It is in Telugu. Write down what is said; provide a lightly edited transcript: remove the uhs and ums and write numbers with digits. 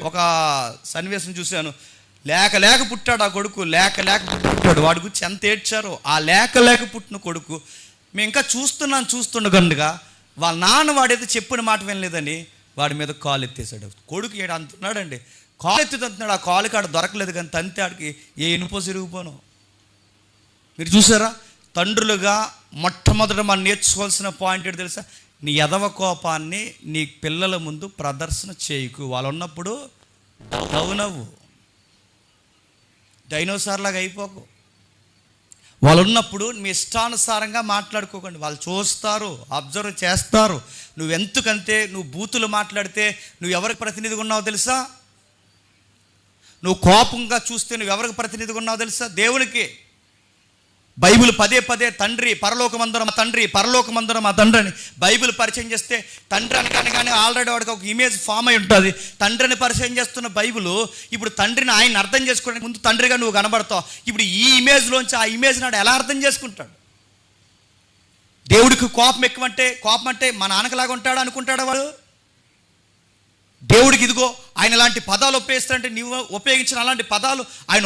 ఒక సన్నివేశం చూశాను. లేక పుట్టాడు ఆ కొడుకు, లేక పుట్టాడు. వాడి గురించి ఎంత ఏడ్చారో. ఆ లేక పుట్టిన కొడుకు మేము ఇంకా చూస్తుండగా వాళ్ళ నాన్న వాడైతే చెప్పిన మాట వినలేదని వాడి మీద కాలు ఎత్తేసాడు. కొడుకు ఏడు అంటున్నాడండి, కాలు ఎత్తుతున్నాడు. ఆ కాలు కాడ దొరకలేదు కానీ తంతే ఆడికి ఏ ఇనుపో సిరిగిపోను. మీరు చూసారా? తండ్రులుగా మొట్టమొదట మనం నేర్చుకోవాల్సిన పాయింట్ ఏంటి తెలుసా? నీ ఎదవ కోపాన్ని నీ పిల్లల ముందు ప్రదర్శన చేయకు. వాళ్ళు ఉన్నప్పుడు డౌన్ అవ్వు, డైనోసార్ లాగా అయిపోకు. వాళ్ళు ఉన్నప్పుడు మీ ఇష్టానుసారంగా మాట్లాడుకోకండి. వాళ్ళు చూస్తారు, అబ్జర్వ్ చేస్తారు. నువ్వెందుకంటే నువ్వు బూతులు మాట్లాడితే నువ్వు ఎవరికి ప్రతినిధిగా ఉన్నావో తెలుసా? నువ్వు కోపంగా చూస్తే నువ్వు ఎవరికి ప్రతినిధిగా ఉన్నావో తెలుసా? దేవునికి. బైబిల్ పదే తండ్రి పరలోకమందరం మా తండ్రి, పరలోకమందరం మా తండ్రి అని బైబిల్ పరిచయం చేస్తే తండ్రి అనగానే ఆల్రెడీ వాడికి ఒక ఇమేజ్ ఫామ్ అయి ఉంటుంది. తండ్రిని పరిచయం చేస్తున్న బైబిల్ ఇప్పుడు తండ్రిని ఆయన అర్థం చేసుకోవడానికి ముందు తండ్రిగా నువ్వు కనబడతావు. ఇప్పుడు ఈ ఇమేజ్లోంచి ఆ ఇమేజ్ నాడు ఎలా అర్థం చేసుకుంటాడు? దేవుడికి కోపం అంటే మా నాన్నకలాగా ఉంటాడు అనుకుంటాడా వాడు? దేవుడికి ఇదిగో ఆయన ఇలాంటి పదాలు ఉపయోగిస్తాడంటే నువ్వు ఉపయోగించిన అలాంటి పదాలు ఆయన